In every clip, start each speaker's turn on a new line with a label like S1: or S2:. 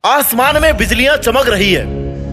S1: आसमान में बिजलियां चमक रही है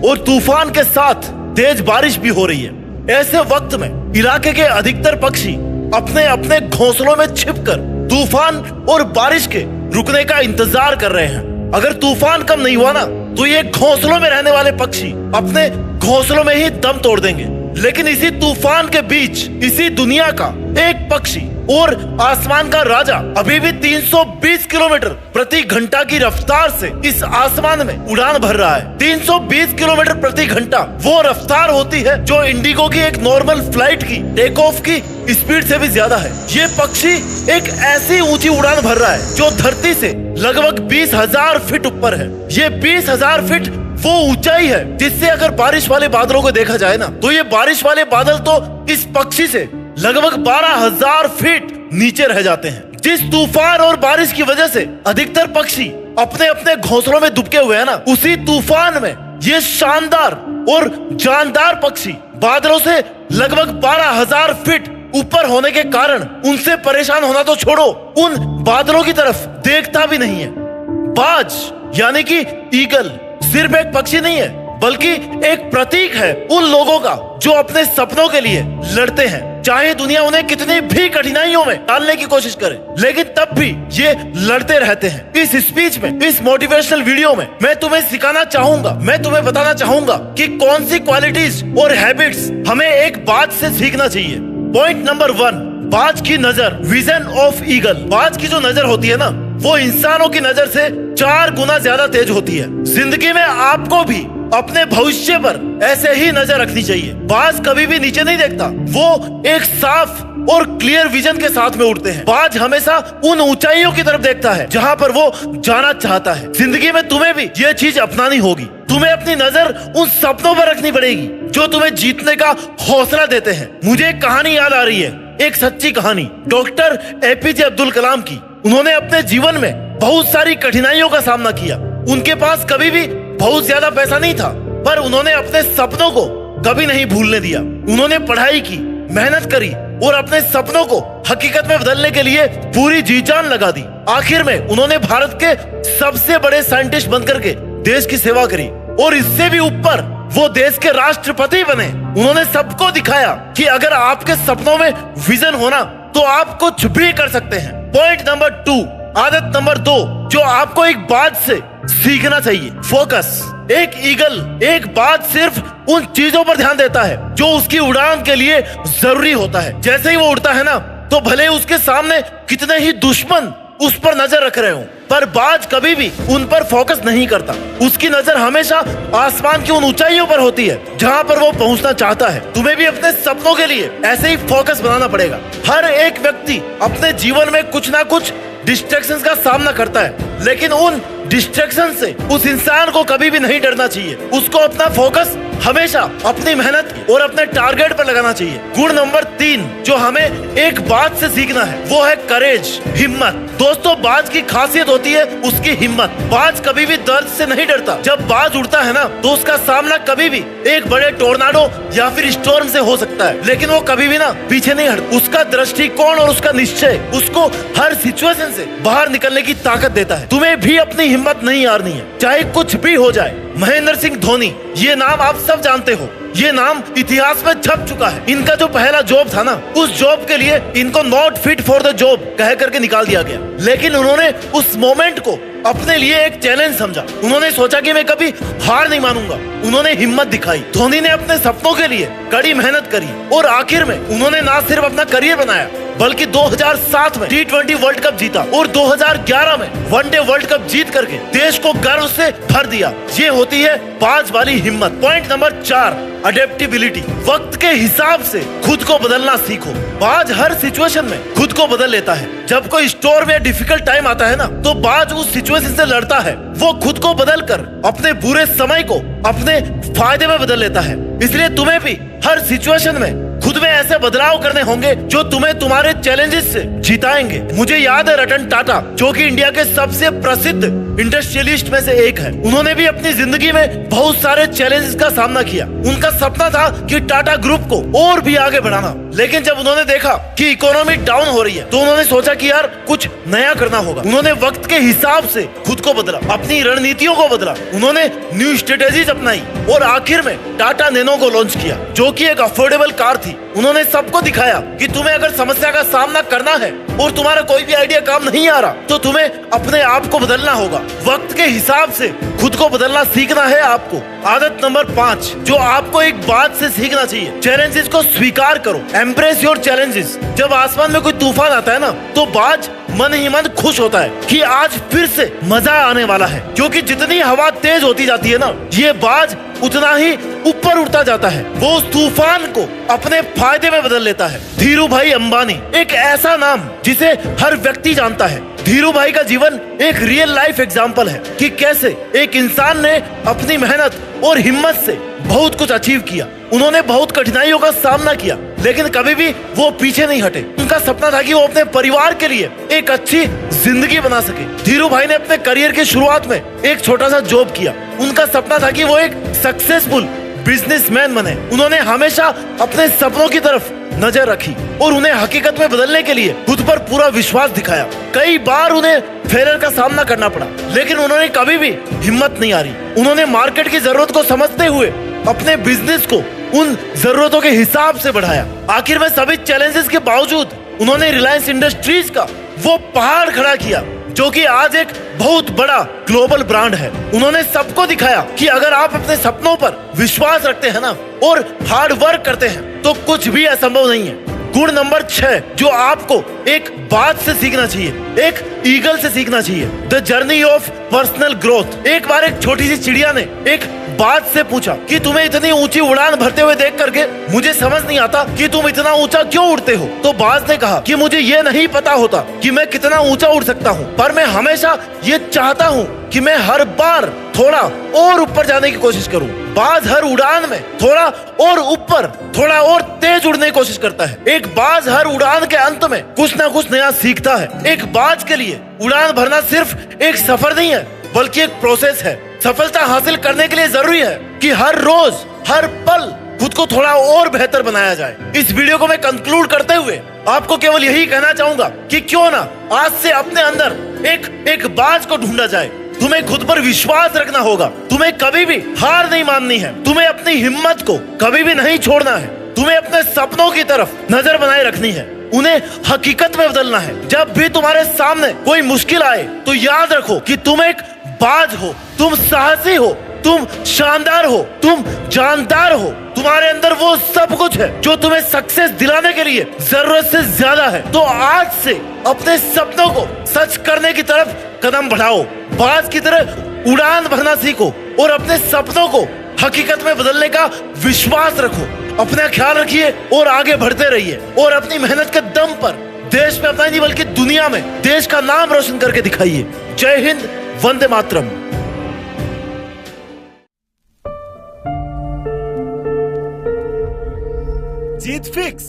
S1: और तूफान के साथ तेज बारिश भी हो रही है। ऐसे वक्त में इलाके के अधिकतर पक्षी अपने अपने घोंसलों में छिपकर तूफान और बारिश के रुकने का इंतजार कर रहे हैं। अगर तूफान कम नहीं हुआ ना तो ये घोंसलों में रहने वाले पक्षी अपने घोंसलों में ही दम तोड़ देंगे। लेकिन इसी तूफान के बीच इसी दुनिया का एक पक्षी और आसमान का राजा अभी भी 320 किलोमीटर प्रति घंटा की रफ्तार से इस आसमान में उड़ान भर रहा है। 320 किलोमीटर प्रति घंटा वो रफ्तार होती है जो इंडिगो की एक नॉर्मल फ्लाइट की टेक ऑफ की स्पीड से भी ज्यादा है। ये पक्षी एक ऐसी ऊंची उड़ान भर रहा है जो धरती से लगभग 20,000 फीट ऊपर है। ये 20,000 फीट वो ऊंचाई है जिससे अगर बारिश वाले बादलों को देखा जाए ना तो ये बारिश वाले बादल तो इस पक्षी से लगभग 12,000 फीट नीचे रह जाते हैं। जिस तूफान और बारिश की वजह से अधिकतर पक्षी अपने अपने घोंसलों में दुबके हुए हैं ना, उसी तूफान में ये शानदार और जानदार पक्षी बादलों से लगभग 12,000 फीट ऊपर होने के कारण उनसे परेशान होना तो छोड़ो, उन बादलों की तरफ देखता भी नहीं है। बाज यानी कि ईगल सिर्फ एक पक्षी नहीं है बल्कि एक प्रतीक है उन लोगों का जो अपने सपनों के लिए लड़ते हैं। चाहे दुनिया उन्हें कितनी भी कठिनाइयों में डालने की कोशिश करे, लेकिन तब भी ये लड़ते रहते हैं। इस स्पीच में, इस मोटिवेशनल वीडियो में मैं तुम्हें सिखाना चाहूंगा, मैं तुम्हें बताना चाहूंगा कि कौन सी क्वालिटीज और हैबिट्स हमें एक बाज से सीखना चाहिए। पॉइंट नंबर 1, बाज की नजर, विजन ऑफ ईगल। बाज की जो नजर होती है ना वो इंसानों की नजर से 4 गुना ज्यादा तेज होती है। जिंदगी में आपको भी अपने भविष्य पर ऐसे ही नजर रखनी चाहिए। बाज कभी भी नीचे नहीं देखता, वो एक साफ और क्लियर विजन के साथ में उड़ते हैं। बाज हमेशा उन ऊंचाइयों की तरफ देखता है जहां पर वो जाना चाहता है। जिंदगी में तुम्हें भी ये चीज अपनानी होगी। तुम्हें अपनी नजर उन सपनों पर रखनी पड़ेगी जो तुम्हें जीतने का हौसला देते हैं। मुझे एक कहानी याद आ रही है, एक सच्ची कहानी डॉक्टर एपीजे अब्दुल कलाम की। उन्होंने अपने जीवन में बहुत सारी कठिनाइयों का सामना किया। उनके पास कभी भी बहुत ज्यादा पैसा नहीं था, पर उन्होंने अपने सपनों को कभी नहीं भूलने दिया। उन्होंने पढ़ाई की, मेहनत करी और अपने सपनों को हकीकत में बदलने के लिए पूरी जी जान लगा दी। आखिर में उन्होंने भारत के सबसे बड़े साइंटिस्ट बनकर के देश की सेवा करी और इससे भी ऊपर वो देश के राष्ट्रपति बने। उन्होंने सबको दिखाया कि अगर आपके सपनों में विजन होना तो आप कुछ भी कर सकते हैं। पॉइंट नंबर 2, आदत नंबर 2 जो आपको एक बात से सीखना चाहिए, फोकस। एक ईगल, एक बात सिर्फ उन चीजों पर ध्यान देता है जो उसकी उड़ान के लिए जरूरी होता है। जैसे ही वो उड़ता है ना तो भले उसके सामने कितने ही दुश्मन उस पर नजर रख रहे हो, पर बाज कभी भी उन पर फोकस नहीं करता। उसकी नजर हमेशा आसमान की उन ऊंचाइयों पर होती है जहां पर वो पहुंचना चाहता है। तुम्हें भी अपने सपनों के लिए ऐसे ही फोकस बनाना पड़ेगा। हर एक व्यक्ति अपने जीवन में कुछ ना कुछ डिस्ट्रैक्शंस का सामना करता है, लेकिन उन डिस्ट्रैक्शन से उस इंसान को कभी भी नहीं डरना चाहिए। उसको अपना फोकस हमेशा अपनी मेहनत और अपने टारगेट पर लगाना चाहिए। गुण नंबर 3 जो हमें एक बात से सीखना है वो है करेज, हिम्मत। दोस्तों, बाज की खासियत होती है उसकी हिम्मत। बाज कभी भी दर्द से नहीं डरता। जब बाज उड़ता है ना तो उसका सामना कभी भी एक बड़े टोर्नाडो या फिर स्टॉर्म से हो सकता है, लेकिन वो कभी भी ना पीछे नहीं हटता। उसका दृष्टिकोण और उसका निश्चय उसको हर सिचुएशन से बाहर निकलने की ताकत देता है। तुम्हें भी अपनी हिम्मत नहीं हारनी है, चाहे कुछ भी हो जाए। महेंद्र सिंह धोनी, ये नाम आप सब जानते हो। ये नाम इतिहास में छप चुका है। इनका जो पहला जॉब था ना, उस जॉब के लिए इनको not fit for the job कह करके निकाल दिया गया, लेकिन उन्होंने उस मोमेंट को अपने लिए एक चैलेंज समझा। उन्होंने सोचा कि मैं कभी हार नहीं मानूंगा। उन्होंने हिम्मत दिखाई। धोनी ने अपने सपनों के लिए कड़ी मेहनत करी और आखिर में उन्होंने ना सिर्फ अपना करियर बनाया बल्कि 2007 में T20 वर्ल्ड कप जीता और 2011 में वनडे वर्ल्ड कप जीत करके देश को गर्व से भर दिया। ये होती है बाज वाली हिम्मत। Point number 4, adaptability. वक्त के हिसाब से खुद को बदलना सीखो। बाज हर सिचुएशन में खुद को बदल लेता है। जब कोई स्टॉर्म या डिफिकल्ट टाइम आता है ना तो बाज उस सिचुएशन से लड़ता है। वो खुद को बदलकर अपने बुरे समय को अपने फायदे में बदल लेता है। इसलिए तुम्हें भी हर सिचुएशन में खुद में ऐसे बदलाव करने होंगे जो तुम्हें तुम्हारे चैलेंजेस से जिताएंगे। मुझे याद है रतन टाटा, जो कि इंडिया के सबसे प्रसिद्ध इंडस्ट्रियलिस्ट में से एक है। उन्होंने भी अपनी जिंदगी में बहुत सारे चैलेंजेस का सामना किया। उनका सपना था कि टाटा ग्रुप को और भी आगे बढ़ाना, लेकिन जब उन्होंने देखा कि इकोनॉमी डाउन हो रही है तो उन्होंने सोचा कि यार कुछ नया करना होगा। उन्होंने वक्त के हिसाब से खुद को बदला, अपनी रणनीतियों को बदला, उन्होंने न्यू स्ट्रेटेजीज अपनाई और आखिर में टाटा नैनो को लॉन्च किया, जो कि एक अफोर्डेबल कार थी। उन्होंने सबको दिखाया कि तुम्हें अगर समस्या का सामना करना है और तुम्हारा कोई भी आइडिया काम नहीं आ रहा तो तुम्हें अपने आप को बदलना होगा। वक्त के हिसाब से खुद को बदलना सीखना है आपको। आदत नंबर 5 जो आपको एक बात से सीखना चाहिए, चैलेंजेस को स्वीकार करो। Embrace your challenges. जब आसमान में कोई तूफान आता है ना तो बाज मन ही मन खुश होता है कि आज फिर से मजा आने वाला है, क्योंकि जितनी हवा तेज होती जाती है ना, ये बाज उतना ही ऊपर उड़ता जाता है। वो उस तूफान को अपने फायदे में बदल लेता है। धीरू भाई अंबानी एक ऐसा नाम जिसे हर व्यक्ति जानता है। धीरू भाई का जीवन एक रियल लाइफ एग्जाम्पल है कि कैसे एक इंसान ने अपनी मेहनत और हिम्मत से बहुत कुछ अचीव किया। उन्होंने बहुत कठिनाइयों का सामना किया, लेकिन कभी भी वो पीछे नहीं हटे। उनका सपना था कि वो अपने परिवार के लिए एक अच्छी जिंदगी बना सके। धीरू भाई ने अपने करियर की शुरुआत में एक छोटा सा जॉब किया। उनका सपना था कि वो एक सक्सेसफुल बिजनेसमैन बने। उन्होंने हमेशा अपने सपनों की तरफ नजर रखी और उन्हें हकीकत में बदलने के लिए खुद पर पूरा विश्वास दिखाया। कई बार उन्हें फेलियर का सामना करना पड़ा, लेकिन उन्होंने कभी भी हिम्मत नहीं हारी। उन्होंने मार्केट की जरूरत को समझते हुए अपने बिजनेस को उन जरूरतों के हिसाब से बढ़ाया। आखिर में सभी चैलेंजेस के बावजूद उन्होंने रिलायंस इंडस्ट्रीज का वो पहाड़ खड़ा किया, जो कि आज एक बहुत बड़ा ग्लोबल ब्रांड है। उन्होंने सबको दिखाया कि अगर आप अपने सपनों पर विश्वास रखते हैं ना और हार्ड वर्क करते हैं तो कुछ भी असंभव नहीं है। गुण नंबर 6 जो आपको एक बात से सीखना चाहिए, एक ईगल से सीखना चाहिए। The journey of personal growth. एक बार एक छोटी सी चिड़िया ने एक बाज से पूछा कि तुम्हें इतनी ऊंची उड़ान भरते हुए देख करके मुझे समझ नहीं आता कि तुम इतना ऊंचा क्यों उड़ते हो। तो बाज ने कहा कि मुझे ये नहीं पता होता कि मैं कितना ऊंचा उड़ सकता हूँ, पर मैं हमेशा ये चाहता हूँ कि मैं हर बार थोड़ा और ऊपर जाने की कोशिश करूँ। बाज हर उड़ान में थोड़ा और ऊपर, थोड़ा और तेज उड़ने की कोशिश करता है। एक बाज हर उड़ान के अंत में कुछ ना कुछ नया सीखता है। एक बाज के लिए उड़ान भरना सिर्फ एक सफर नहीं है, बल्कि एक प्रोसेस है। सफलता हासिल करने के लिए जरूरी है कि हर रोज, हर पल खुद को थोड़ा और बेहतर बनाया जाए। इस वीडियो को मैं कंक्लूड करते हुए आपको केवल यही कहना चाहूंगा कि क्यों ना आज से अपने अंदर एक बाज को ढूंढा जाए। तुम्हें खुद पर विश्वास रखना होगा। तुम्हें कभी भी हार नहीं माननी है। तुम्हें अपनी हिम्मत को कभी भी नहीं छोड़ना है। तुम्हें अपने सपनों की तरफ नजर बनाए रखनी है, उन्हें हकीकत में बदलना है। जब भी तुम्हारे सामने कोई मुश्किल आए तो याद रखो कि तुम एक बाज हो, तुम साहसी हो, तुम शानदार हो, तुम जानदार हो। तुम्हारे अंदर वो सब कुछ है जो तुम्हें सक्सेस दिलाने के लिए जरूरत से ज्यादा है। तो आज से अपने सपनों को सच करने की तरफ कदम बढ़ाओ। बाज की तरह उड़ान भरना सीखो और अपने सपनों को हकीकत में बदलने का विश्वास रखो। अपना ख्याल रखिए और आगे बढ़ते रहिए और अपनी मेहनत के दम पर देश में अपना नहीं बल्कि दुनिया में देश का नाम रोशन करके दिखाइए। जय हिंद, वंदे मातरम।
S2: जीत फिक्स।